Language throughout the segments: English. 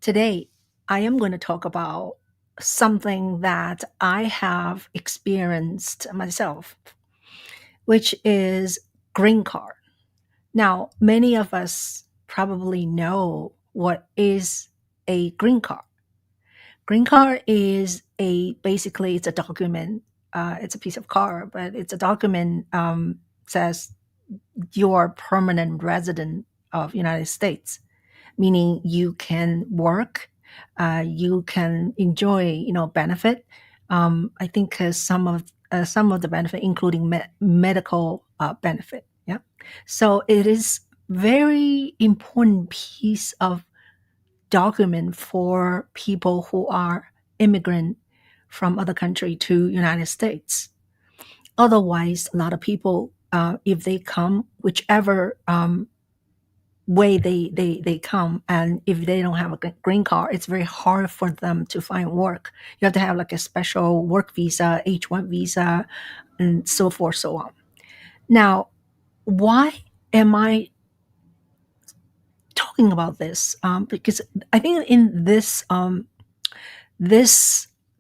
Today, I am going to talk about something that I have experienced myself, which is green card. Now, many of us probably know what is a green card. Green card is basically it's a document. It's a piece of card, but it's a document says you're a permanent resident of United States, meaning you can work, you can enjoy, benefit. I think some of the benefit, including medical benefit. Yeah, so it is very important piece of document for people who are immigrant from other country to United States. Otherwise, a lot of people, if they come, whichever way they come, and if they don't have a green card, it's very hard for them to find work. You have to have like a special work visa, H1 visa, and so forth, so on. Now, why am I talking about this? Because I think in this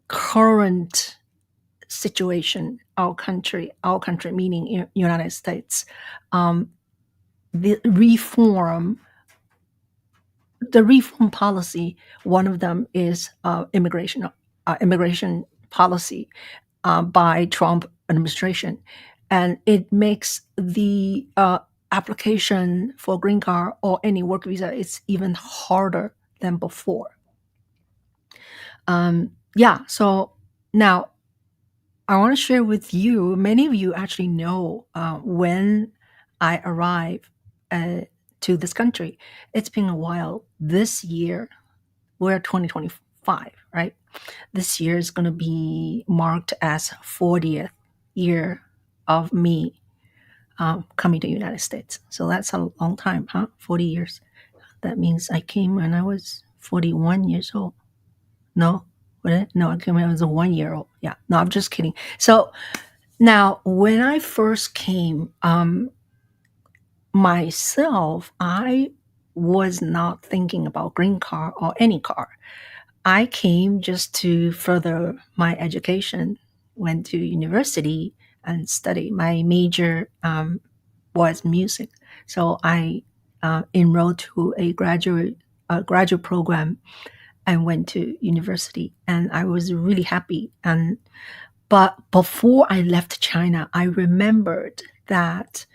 current situation, our country meaning United States, the reform policy, one of them is immigration policy by Trump administration, and it makes the application for green card or any work visa it's even harder than before. Yeah, so now I want to share with you. Many of you actually know when I arrived to this country. It's been a while. This year, we're 2025, right? This year is going to be marked as 40th year of me coming to the United States. So that's a long time, huh? 40 years. That means I came when I was 41 years old. No, no, I came when I was a 1 year old. Yeah, no, I'm just kidding. So now, when I first came, myself, I was not thinking about green card or any card. I came just to further my education, went to university and studied. My major was music, so I enrolled to a graduate program and went to university, and I was really happy. But before I left China, I remembered that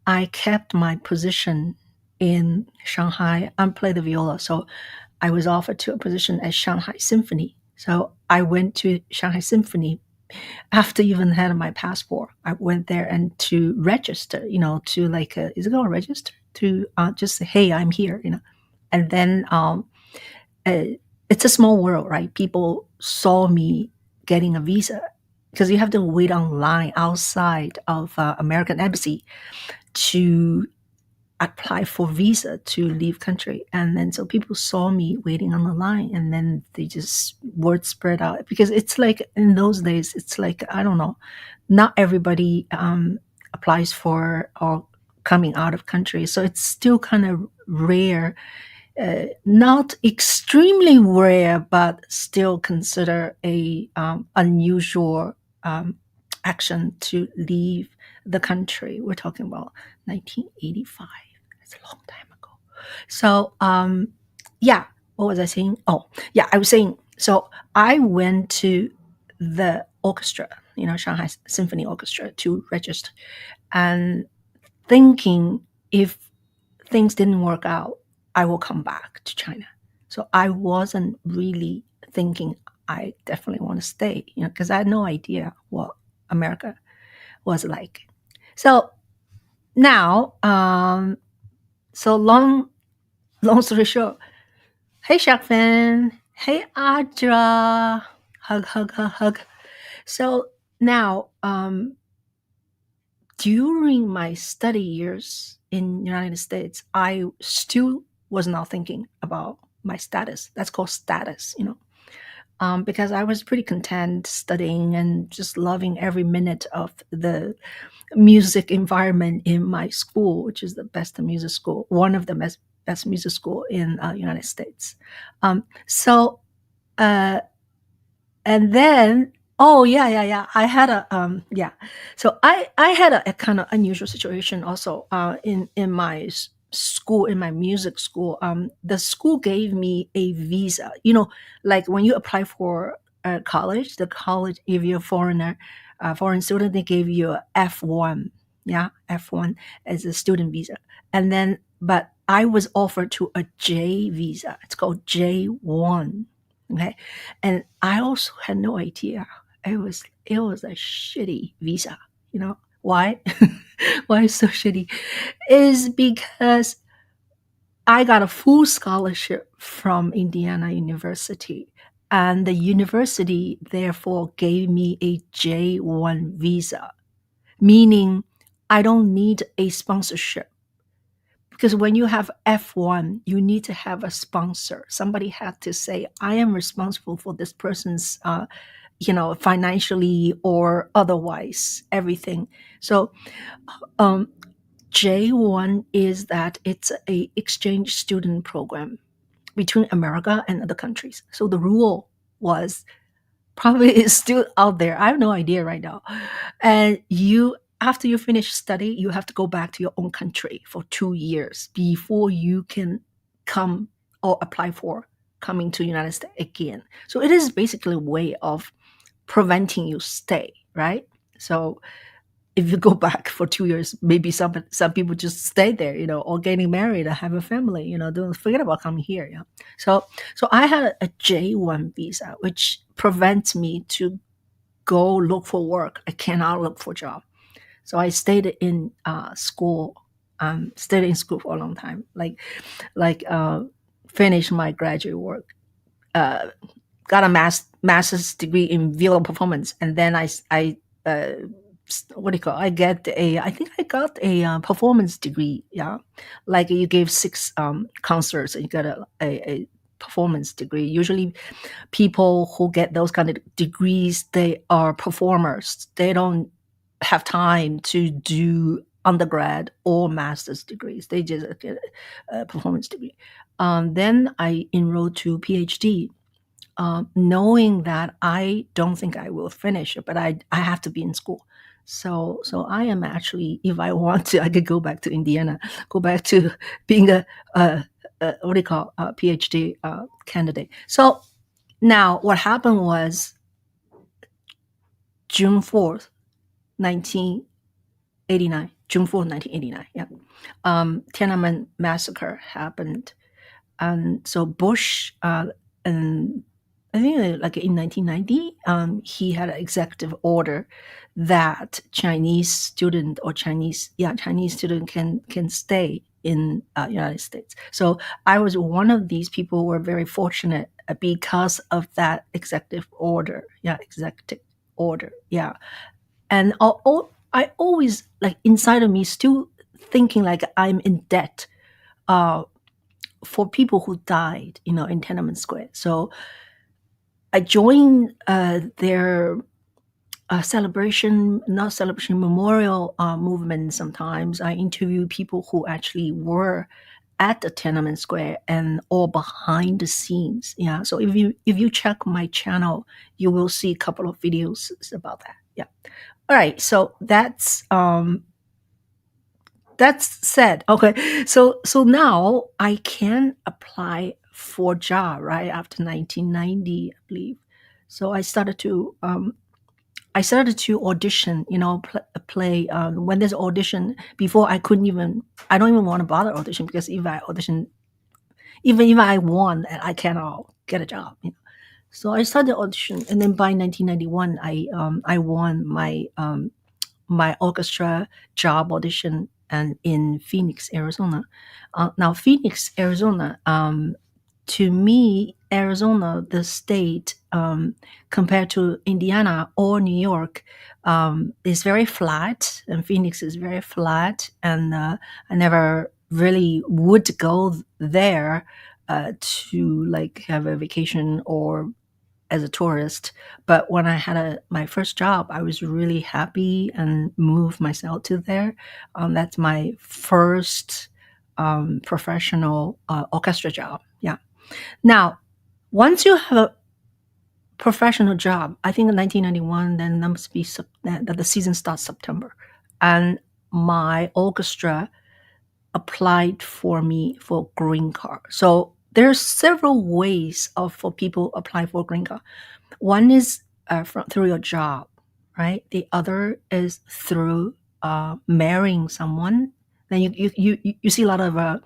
I kept my position in Shanghai and played the viola. So I was offered to a position at Shanghai Symphony. So I went to Shanghai Symphony after even had my passport. I went there and to register, to like, is it called register? To just say, hey, I'm here, And then uh, it's a small world, right? People saw me getting a visa because you have to wait online outside of American embassy to apply for visa to leave country. And then so people saw me waiting on the line, and then they just word spread out, because it's like in those days, it's like, I don't know, not everybody applies for or coming out of country. So it's still kind of rare, not extremely rare, but still consider a unusual action to leave the country. We're talking about 1985. It's a long time ago. So yeah, what was I saying? Oh yeah, I was saying, so I went to the orchestra, Shanghai Symphony Orchestra, to register, and thinking if things didn't work out, I will come back to China. So I wasn't really thinking I definitely want to stay, because I had no idea what America was like. So now, so long story short, hey Shakfin, hey Audra, hug, hug, hug, hug. So now, during my study years in United States, I still was not thinking about my status. That's called status, because I was pretty content studying and just loving every minute of the music environment in my school, which is the best music school, one of the best music school in United States. So uh, and then oh yeah, I had a so I had a kind of unusual situation also in my school, in my music school. The school gave me a visa, like when you apply for college, the college, if you're a foreigner, foreign student, they gave you a F1, yeah, F1 as a student visa. And then but I was offered to a J visa, it's called J1. Okay. And I also had no idea. It was a shitty visa. Why? Why it's so shitty? Is because I got a full scholarship from Indiana University. And the university therefore gave me a J1 visa, meaning I don't need a sponsorship. Because when you have F1, you need to have a sponsor. Somebody had to say, I am responsible for this person's financially or otherwise, everything. So um, J1 is that it's a exchange student program between America and other countries. So the rule was, probably is still out there, I have no idea right now, and you, after you finish study, you have to go back to your own country for 2 years before you can come or apply for coming to United States again. So it is basically a way of preventing you stay, right? So if you go back for 2 years, maybe some people just stay there, or getting married or have a family, don't forget about coming here. Yeah. So I had a J1 visa, which prevents me to go look for work. I cannot look for a job. So I stayed in school, stayed in school for a long time, like finished my graduate work, uh, got a master's degree in visual performance, and then I what do you call? I think I got a performance degree. Yeah, like you gave six concerts and you got a performance degree. Usually, people who get those kind of degrees, they are performers. They don't have time to do undergrad or master's degrees. They just get a performance degree. Then I enrolled to PhD, knowing that I don't think I will finish it, but I have to be in school. So I am actually, if I want to, I could go back to Indiana, go back to being a what do you call, a PhD candidate. So now what happened was June 4th, 1989. June 4th, 1989. Yeah, Tiananmen massacre happened. And so Bush, and I think like in 1990, he had an executive order that Chinese student or Chinese student can stay in United States. So I was one of these people who were very fortunate because of that executive order. Yeah, executive order. Yeah, and I always, like, inside of me, still thinking like I'm in debt uh, for people who died, in Tiananmen Square. So I joined their celebration, not celebration, memorial movement. Sometimes I interview people who actually were at the Tiananmen Square and all behind the scenes. Yeah. So if you check my channel, you will see a couple of videos about that. Yeah. All right. So that's said. Okay. So now I can apply for job right after 1990, I believe. So I started to audition, play. When there's audition, before I don't even want to bother audition, because if I audition, even if I won, I cannot get a job. So I started audition, and then by 1991, I won my orchestra job audition and in Phoenix, Arizona. Now, Phoenix, Arizona, to me, Arizona, the state, compared to Indiana or New York, is very flat, and Phoenix is very flat, and I never really would go there to like have a vacation or as a tourist. But when I had my first job, I was really happy and moved myself to there. That's my first professional orchestra job. Yeah. Now, once you have a professional job, I think in 1991, then that must be that the season starts September, and my orchestra applied for me for green card. So there's several ways of for people apply for green card. One is through your job, right? The other is through marrying someone. Then you see a lot of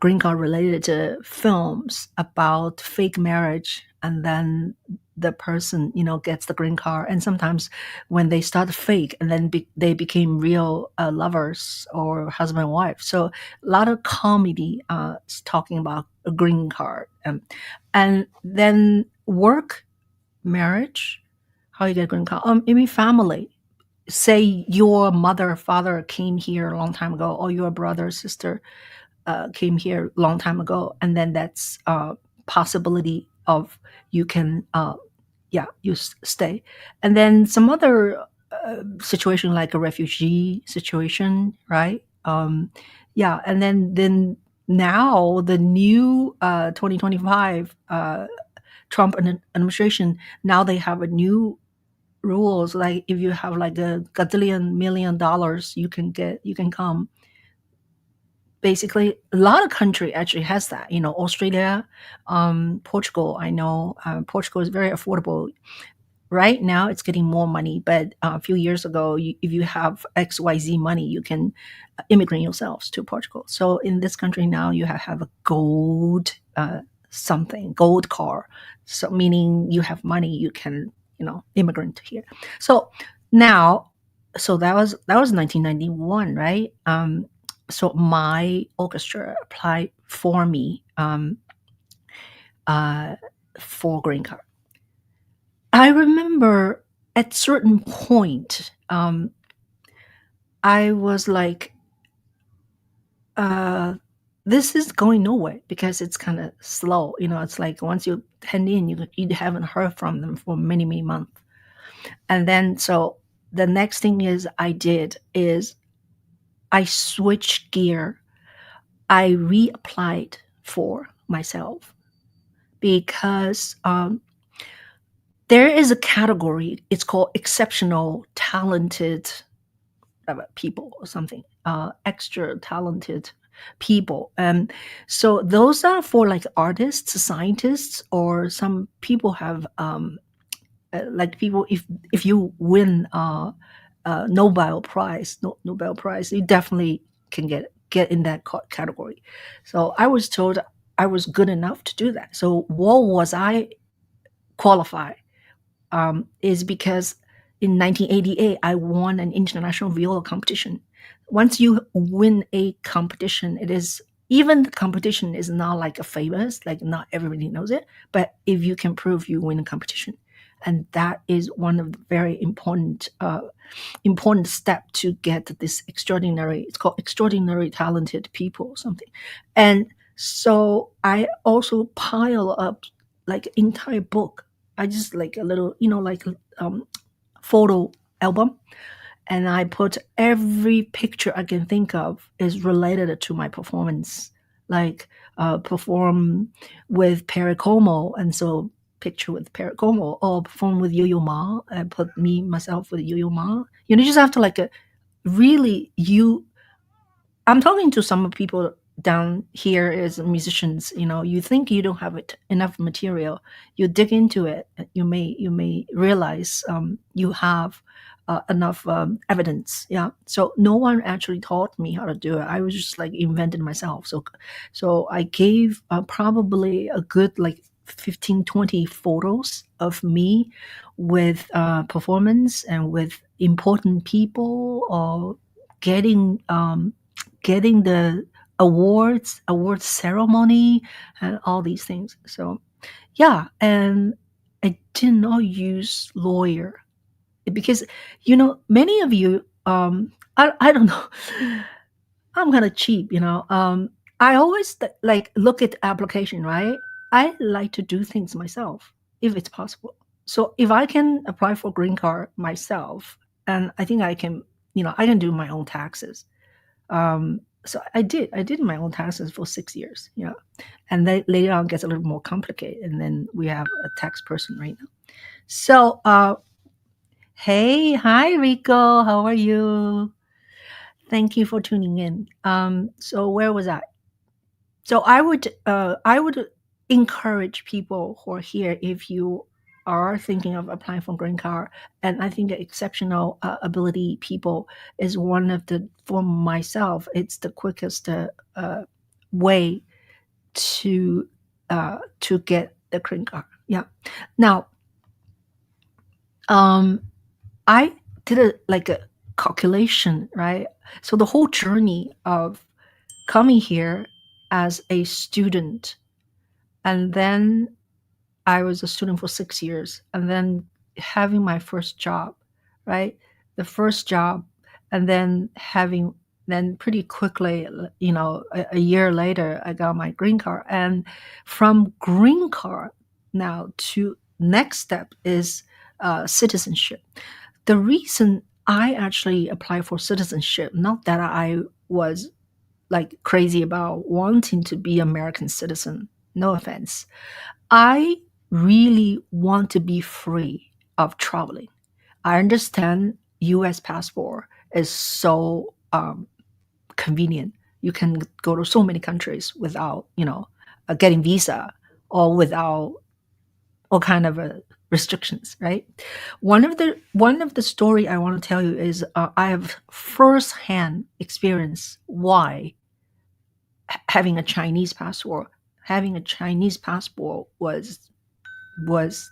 green card related to films about fake marriage, and then the person gets the green card, and sometimes when they start fake and then they became real lovers or husband and wife. So a lot of comedy is talking about a green card, and then work, marriage, how you get a green card. Maybe family. Say your mother, father came here a long time ago, or your brother, sister came here a long time ago, and then that's possibility of you can stay. And then some other situation like a refugee situation, right? Yeah, and then now the new 2025 Trump administration, now they have a new rules, like if you have like a gazillion million dollars, you can come. Basically a lot of country actually has that, Australia, Portugal. I know Portugal is very affordable. Right now it's getting more money, but a few years ago, if you have XYZ money, you can immigrate yourselves to Portugal. So in this country now, you have a gold gold car. So meaning you have money, you can immigrant here. So now, so that was 1991, right? So my orchestra applied for me uh, for green card. I remember at certain point, I was like, uh, this is going nowhere because it's kind of slow. It's like once you hand in, you haven't heard from them for many, many months. And then so the next thing I did is I switched gear. I reapplied for myself because there is a category. It's called exceptional talented people or something, extra talented people. So those are for like artists, scientists, or some people have like people. If you win Nobel Prize, you definitely can get in that category. So I was told I was good enough to do that. So what was I qualified? Is because in 1988 I won an international viola competition. Once you win a competition, it is even the competition is not like a famous, like not everybody knows it, but if you can prove you win a competition, and that is one of the very important step to get this extraordinary. It's called extraordinary talented people or something, and so I also pile up like entire book. I just like a little, like photo album, and I put every picture I can think of is related to my performance, like perform with Perry Como, and so picture with Perry Como, or perform with Yo-Yo Ma. I put me myself with Yo-Yo Ma. You just have to like really you. I'm talking to some people down here as musicians. You think you don't have enough material. You dig into it, you may realize you have enough evidence. Yeah. So no one actually taught me how to do it. I was just like invented myself. So I gave probably a good like 15, 20 photos of me with performance and with important people, or getting the award ceremony and all these things. So yeah, and I did not use lawyer because many of you I don't know. I'm kind of cheap. I always like look at the application, right? I like to do things myself if it's possible. So if I can apply for green card myself, and I think I can, I can do my own taxes. So I did my own taxes for 6 years, and then later on gets a little more complicated, and then we have a tax person right now. So hey, hi Rico, how are you? Thank you for tuning in. So where was I? So I would encourage people who are here, if you are thinking of applying for green card, and I think exceptional ability people is one of the, for myself, it's the quickest way to get the green card. Yeah. Now, um, I did a calculation, right? So the whole journey of coming here as a student, and then I was a student for 6 years, and then having my first job, right? The first job, and then having, then pretty quickly, a year later, I got my green card. And from green card now to next step is citizenship. The reason I actually applied for citizenship, not that I was like crazy about wanting to be American citizen, no offense. I really want to be free of traveling. I understand U.S. passport is so convenient. You can go to so many countries without, getting visa, or without all kind of restrictions, right? One of the story I want to tell you is I have firsthand experience why having a Chinese passport was was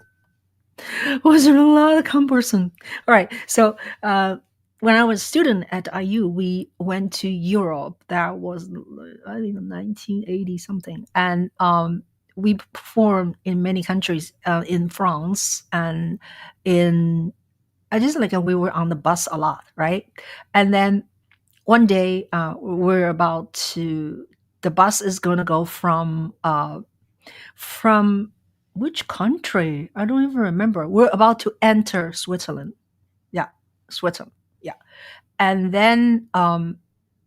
a lot of cumbersome. All right, so when I was a student at IU, we went to Europe. That was, I think, 1980 something, and we performed in many countries, in France, and in, I just like, we were on the bus a lot, right? And then one day, we're about to, the bus is going to go from which country? I don't even remember. We're about to enter Switzerland. Yeah, Switzerland. Yeah. And then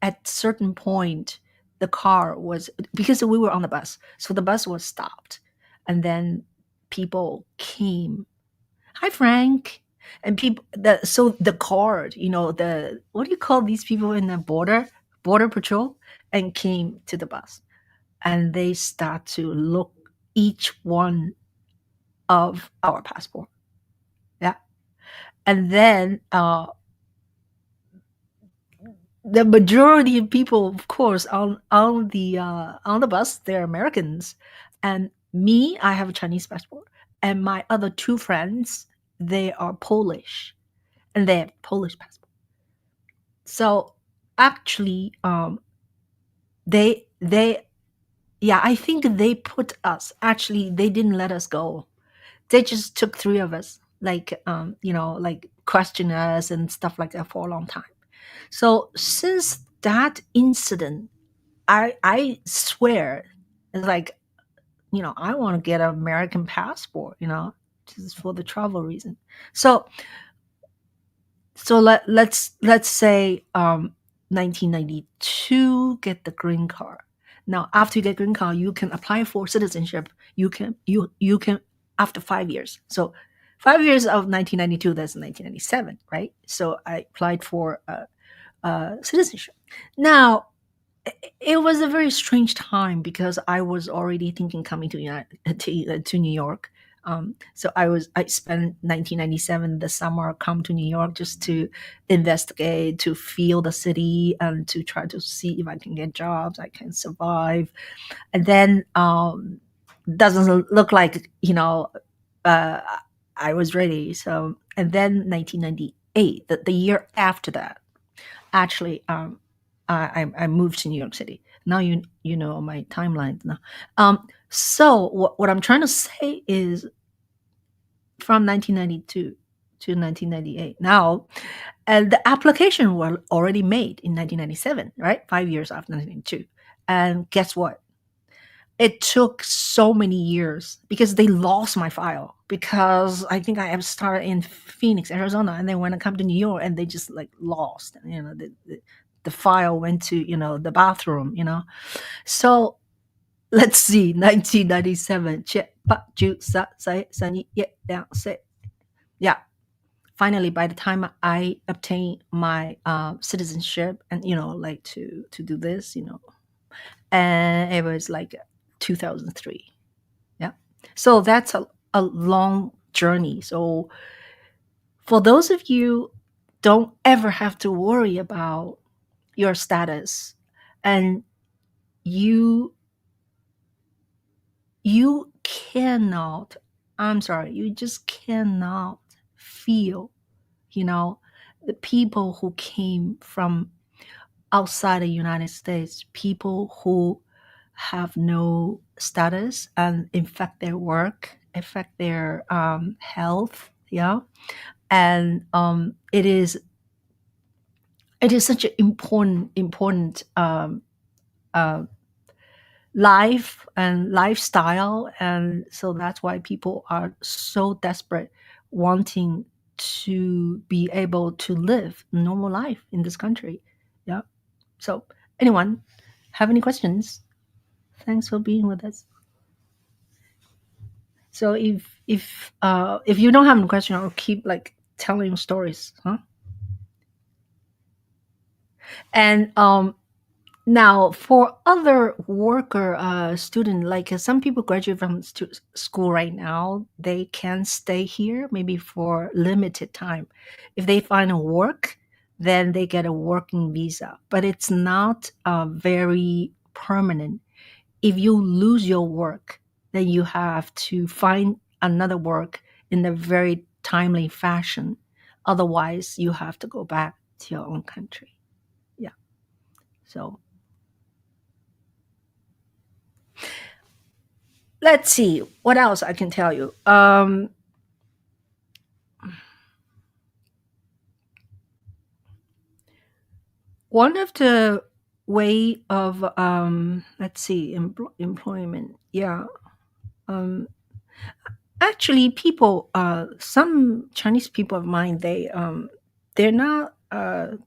at certain point, the car was, because we were on the bus, so the bus was stopped. And then people came. Hi, Frank. And people, so the guard, the, what do you call these people in the border patrol, and came to the bus, and they start to look each one of our passport. Yeah. And then the majority of people, of course, on the bus, they're Americans. And me, I have a Chinese passport. And my other two friends, they are Polish, and they have Polish passport. So actually, they yeah, I think they put us, actually, they didn't let us go. They just took three of us, like, like question us and stuff like that for a long time. So since that incident, I swear, it's like, I want to get an American passport, just for the travel reason. So let's say 1992, get the green card. Now after you get green card, you can apply for citizenship. You can after 5 years. So 5 years of 1992, that's 1997, right? So I applied for citizenship. Now it was a very strange time, because I was already thinking coming to New York. So I spent 1997 the summer, come to New York just to investigate, to feel the city, and to try to see if I can get jobs, I can survive. And then doesn't look like, uh, I was ready. So, and then 1998, the year after that, actually, I moved to New York City. Now you know my timeline now. So what I'm trying to say is, from 1992 to 1998. Now, and the application were already made in 1997, right? 5 years after 1992. And guess what? It took so many years, because they lost my file, because I think I have started in Phoenix, Arizona, and then when I come to New York, and they just like lost, the file went to, the bathroom, So let's see, 1997. Yeah. Finally, by the time I obtained my citizenship, and like to do this, and it was like 2003. Yeah. So that's a long journey. So for those of you, don't ever have to worry about your status, and you you cannot, I'm sorry, you just cannot feel, you know the people who came from outside the United States, people who have no status, and affect their work, affect their health. Yeah. And it is such an important uh, life and lifestyle, and so that's why people are so desperate, wanting to be able to live normal life in this country. Yeah. So anyone have any questions? Thanks for being with us. So if you don't have any question, I'll keep like telling stories, huh? And now, for other worker student, like some people graduate from school right now, they can stay here maybe for limited time. If they find a work, then they get a working visa, but it's not very permanent. If you lose your work, then you have to find another work in a very timely fashion. Otherwise, you have to go back to your own country. Yeah. So let's see what else I can tell you. One of the way of let's see, employment. Yeah. Um, Actually, people, some Chinese people of mine, they're not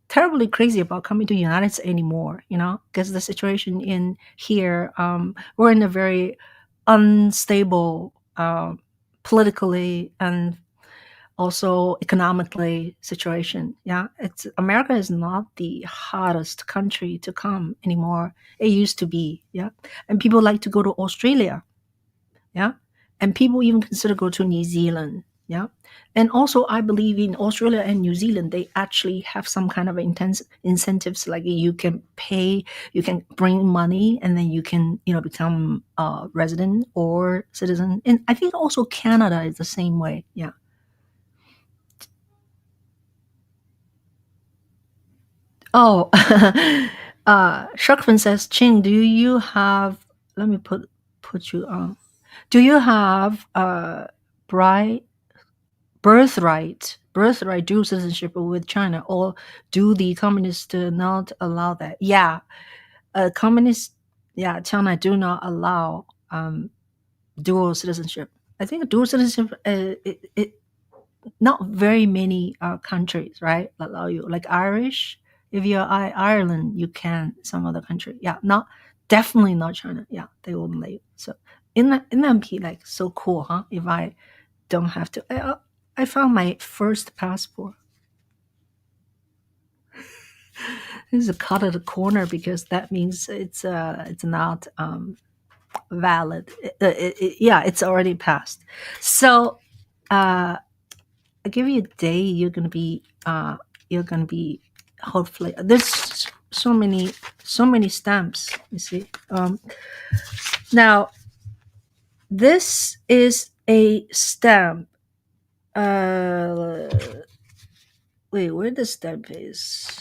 terribly crazy about coming to the United States anymore. Because the situation in here, we're in a very unstable, politically and also economically situation. Yeah, it's America is not the hottest country to come anymore. It used to be. Yeah, and people like to go to Australia. Yeah, and people even consider go to New Zealand. Yeah, and also I believe in Australia and New Zealand, they actually have some kind of intense incentives, like you can pay, you can bring money, and then you can become a resident or citizen. And I think also Canada is the same way. Yeah. Oh, Sharkfin says, Ching, do you have? Let me put you on. Do you have bride birthright dual citizenship with China, or do the communists not allow that? Yeah, communists. Yeah, China do not allow dual citizenship. I think dual citizenship. It not very many countries, right, allow you. Like Irish, if you're Ireland, you can. Some other country, yeah, not definitely not China. Yeah, they won't let you. So in that be like so cool, huh? If I don't have to, I found my first passport. This is a cut at the corner because that means it's not valid. Yeah, it's already passed. So I give you a day, you're gonna be hopefully there's so many stamps, you see. Now this is a stamp. uh Wait, where the stamp is?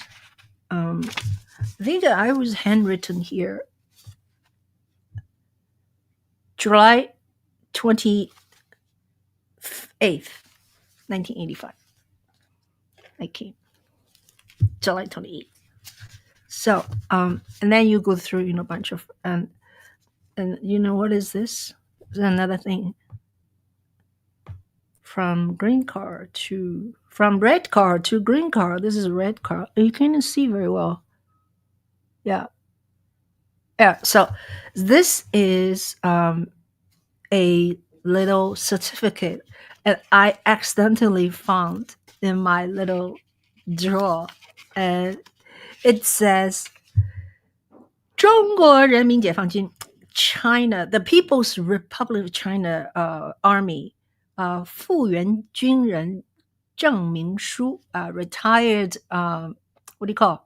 I think I was handwritten here, July 28th, 1985. I came July 28th. So and then you go through a bunch of, and what is this? There's another thing. From red card to green card. This is a red card. You can't see very well. Yeah, yeah. So this is a little certificate, and I accidentally found in my little drawer, and it says 中国人民解放军 China, the People's Republic of China Army 复员军人证明书 retired what do you call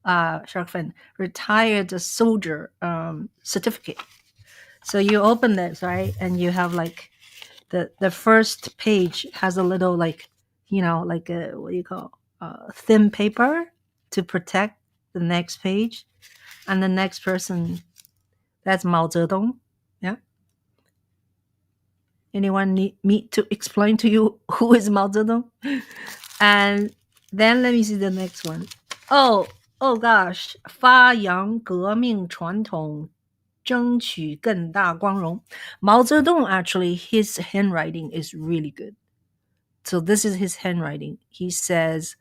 Shark Fin, retired soldier certificate. So you open this, right, and you have like the first page has a little like, like a, what do you call, thin paper to protect the next page, and the next person, that's Mao Zedong. Yeah. Anyone need me to explain to you who is Mao Zedong? And then let me see the next one. Oh gosh, 发扬革命传统争取更大光荣. Mao Zedong, actually, his handwriting is really good. So this is his handwriting. He says,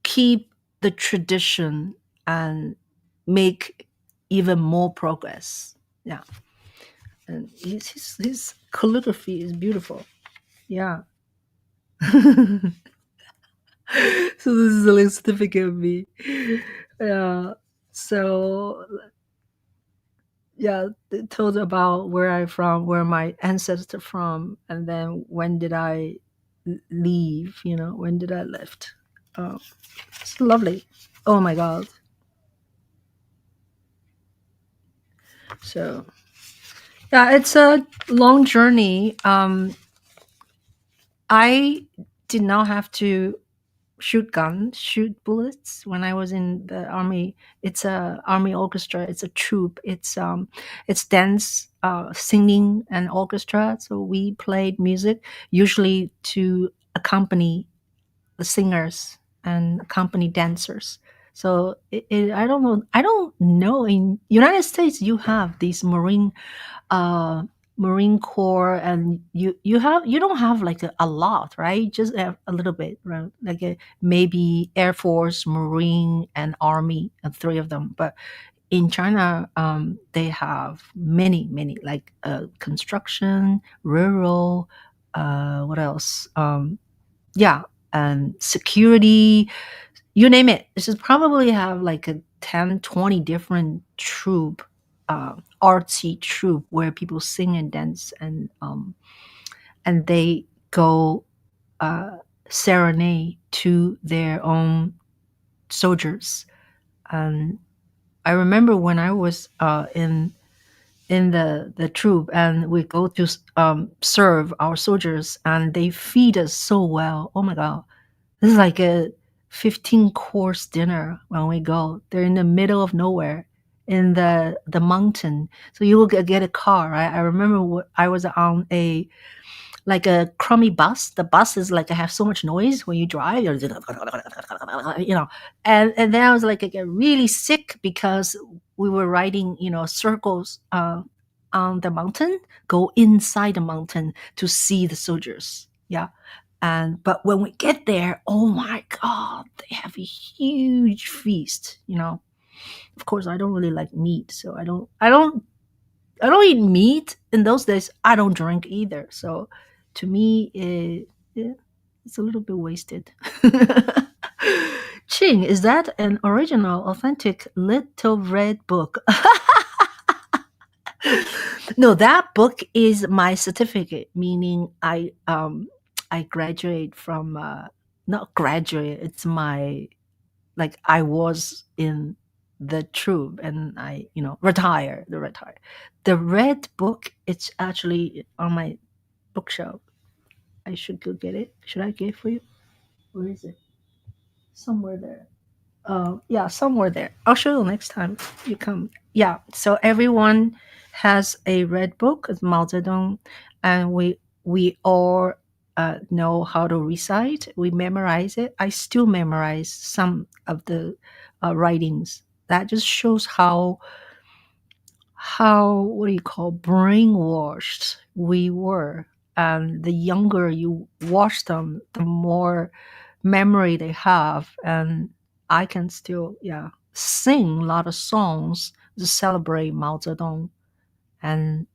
keep the tradition and make even more progress. Yeah. And his calligraphy is beautiful. Yeah. So this is a little certificate of me. Yeah. So yeah, it told about where I'm from, where my ancestor from, and then when did I leave? When did I left? Oh, it's lovely. Oh my God. So yeah, it's a long journey. I did not have to shoot bullets when I was in the army. It's a army orchestra. It's a troupe. It's dance, singing, and orchestra. So we played music usually to accompany the singers and accompany dancers. So I don't know. I don't know. In United States, you have these uh, Marine Corps, and you don't have like a lot, right? Just a little bit, right? Like maybe Air Force, Marine, and Army, and three of them. But in China, they have many, like construction, rural, what else? Yeah, and security, you name it. This is probably have like a 10, 20 different troop, artsy troop where people sing and dance, and they go uh, serenade to their own soldiers. And I remember when I was in the troop, and we go to serve our soldiers, and they feed us so well. Oh my God, this is like a 15-course dinner when we go. They're in the middle of nowhere in the mountain. So you will get a car, right? I remember I was on a crummy bus. The bus is like, I have so much noise when you drive, and then I was like, I get really sick because we were riding, circles on the mountain, go inside the mountain to see the soldiers. Yeah. But when we get there, oh my God, they have a huge feast. Of course, I don't really like meat, so I don't eat meat in those days. I don't drink either. So to me, it's a little bit wasted. Ching, is that an original, authentic Little Red book? No, that book is my certificate, meaning I graduate from not graduate. It's my, like, I was in the troop, and I retire. The red book, it's actually on my bookshelf. I should go get it. Should I get it for you? Where is it? Somewhere there. Yeah, somewhere there. I'll show you next time you come. Yeah, so everyone has a red book, it's Mao Zedong, and we all know how to recite. We memorize it. I still memorize some of the writings. That just shows how, what do you call, brainwashed we were. And the younger you wash them, the more memory they have. And I can still, yeah, sing a lot of songs to celebrate Mao Zedong and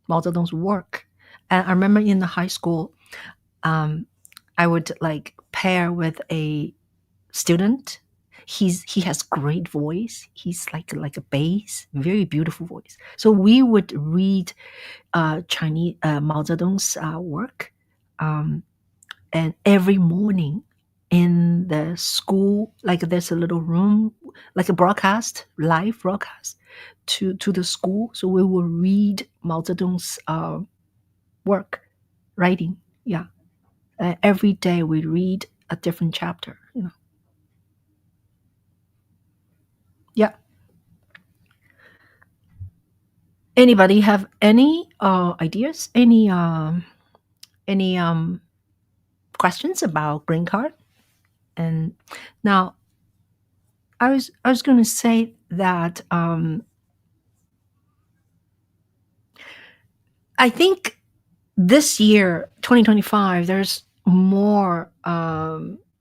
Mao Zedong's work. And I remember in the high school, um, I would like pair with a student. He has great voice. He's like a bass, very beautiful voice. So we would read Chinese Mao Zedong's work, um, and every morning in the school, like there's a little room, like a broadcast, live broadcast to the school. So we will read Mao Zedong's work, writing. Yeah, every day we read a different chapter. You know. Yeah. Anybody have any ideas? Any questions about green card? And now I was going to say that I think this year, 2025, there's more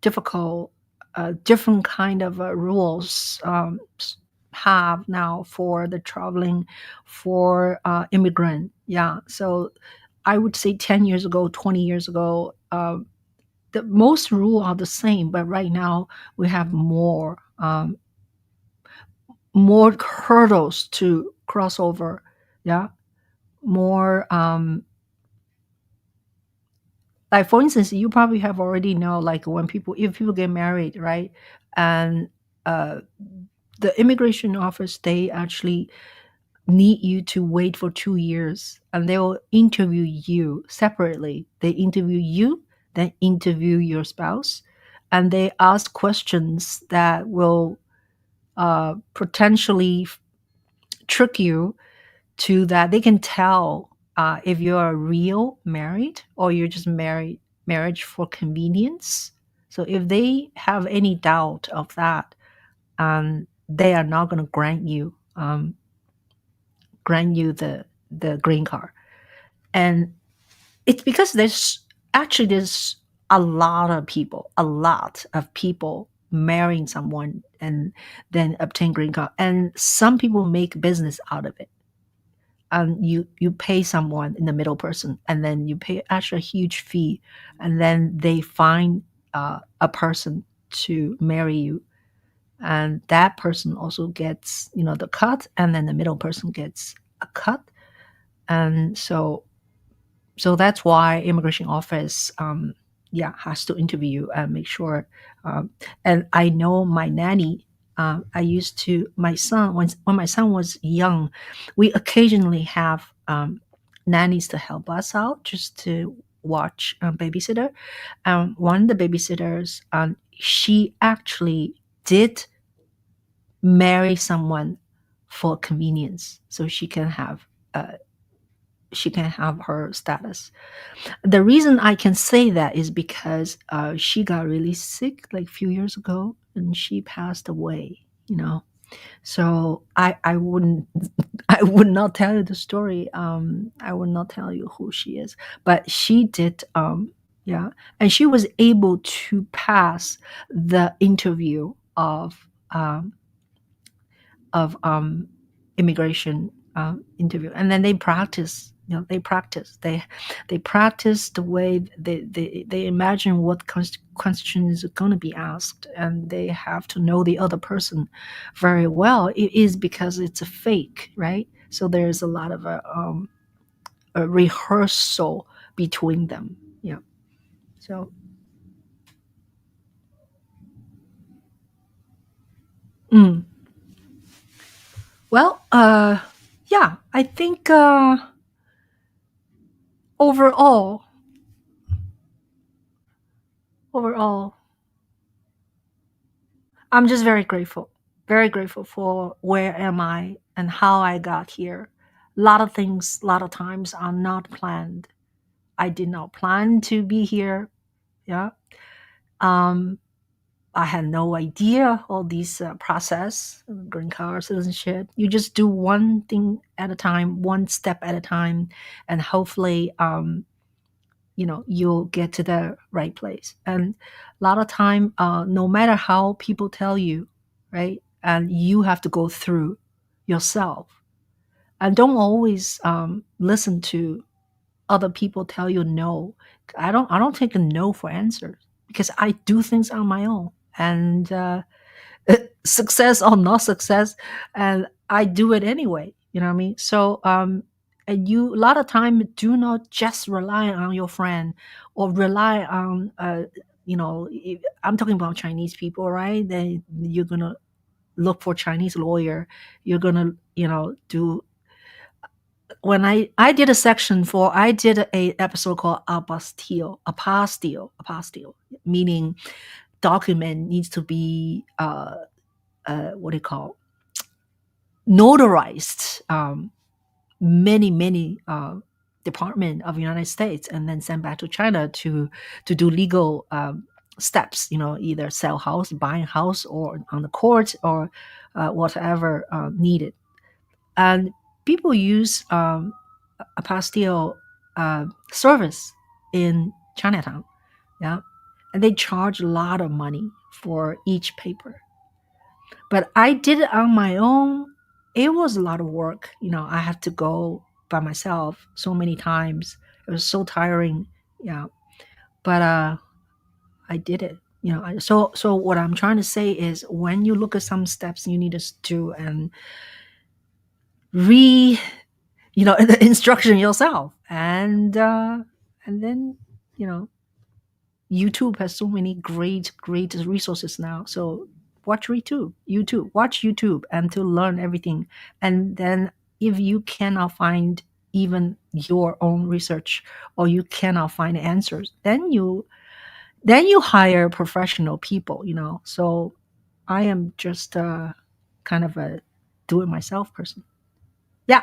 difficult, different kind of rules have now for the traveling for immigrant. Yeah, so I would say 10 years ago, 20 years ago, the most rule are the same, but right now we have more hurdles to cross over. Yeah, more like for instance, you probably have already know like when people if people get married, right? And uh the immigration office, they actually need you to wait for 2 years, and they will interview you separately. They interview you, then interview your spouse, and they ask questions that will potentially trick you to that they can tell if you're real married or you're just married marriage for convenience. So if they have any doubt of that, they are not going to grant you the green card. And it's because there's a lot of people marrying someone and then obtain green card, and some people make business out of it. You pay someone in the middle person, and then you pay actually a huge fee, and then they find a person to marry you, and that person also gets the cut, and then the middle person gets a cut. And so that's why immigration office yeah has to interview and make sure. And I know my nanny, I used to my son when my son was young, we occasionally have nannies to help us out just to watch babysitter. One of the babysitters, she actually did marry someone for convenience so uh, she can have her status. The reason I can say that is because she got really sick like a few years ago and she passed away, you know. So I wouldn't I would not tell you the story. I would not tell you who she is, but she did. Yeah, and she was able to pass the interview of immigration interview, and then they practice. They practice the way they imagine what question is going to be asked, and they have to know the other person very well. It is because it's a fake, right? So there's a lot of a rehearsal between them. Yeah. So mm. Well, yeah, I think overall, overall, I'm just very grateful for where am I and how I got here. A lot of things, a lot of times are not planned. I did not plan to be here. Yeah. Um, I had no idea all these process, green card, citizenship. You just do one thing at a time, one step at a time, and hopefully, you'll get to the right place. And a lot of time, no matter how people tell you, right, and you have to go through yourself, and don't always listen to other people tell you no. I don't take a no for answers, because I do things on my own. And success or not success, and I do it anyway. You know what I mean? So and you, a lot of time, do not just rely on your friend, or rely on I'm talking about Chinese people, right? Then you're gonna look for Chinese lawyer. You're gonna do. When I did a section for, I did a episode called apostille, meaning document needs to be what do you call, notarized, many department of United States, and then sent back to China to do legal steps, either sell house, buying house, or on the court, or whatever needed. And people use apostille service in Chinatown. Yeah. And they charge a lot of money for each paper. But I did it on my own. It was a lot of work. I had to go by myself so many times. It was so tiring. Yeah. But I did it. So what I'm trying to say is, when you look at some steps you need to do, and re the instruction yourself, and then you know YouTube has so many great resources now. So watch watch YouTube, and to learn everything. And then if you cannot find even your own research, or you cannot find answers, then you hire professional people. So I am just kind of a do it myself person. Yeah.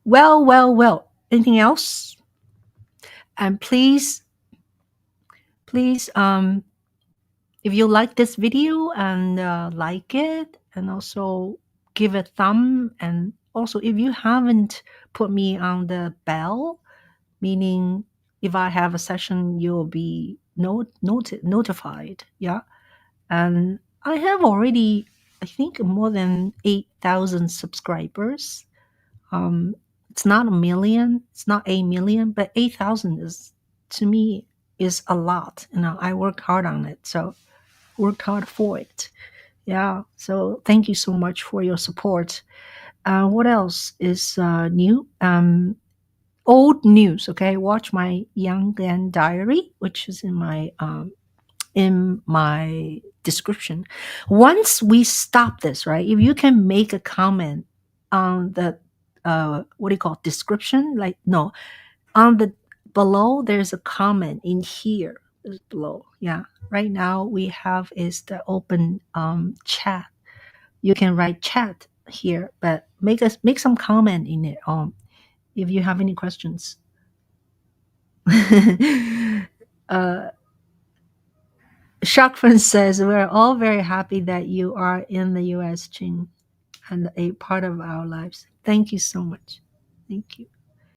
Well, anything else? And please, if you like this video, and like it, and also give a thumb. And also, if you haven't put me on the bell, meaning if I have a session, you'll be notified. Yeah. And I have already, I think, more than 8,000 subscribers. It's not a million, it's not 8 million, but 8,000 is, to me, is a lot. I worked hard on it, so worked hard for it. Yeah. So thank you so much for your support. What else is new? Old news. Okay, watch my Young Gan diary, which is in my description. Once we stop this, right? If you can make a comment on the what do you call, description? Like, no, on the below, there's a comment in here. There's below. Yeah. Right now we have is the open chat. You can write chat here, but make some comment in it. If you have any questions. uh, Shockfin says, we're all very happy that you are in the U.S., Ching, and a part of our lives. Thank you so much. Thank you.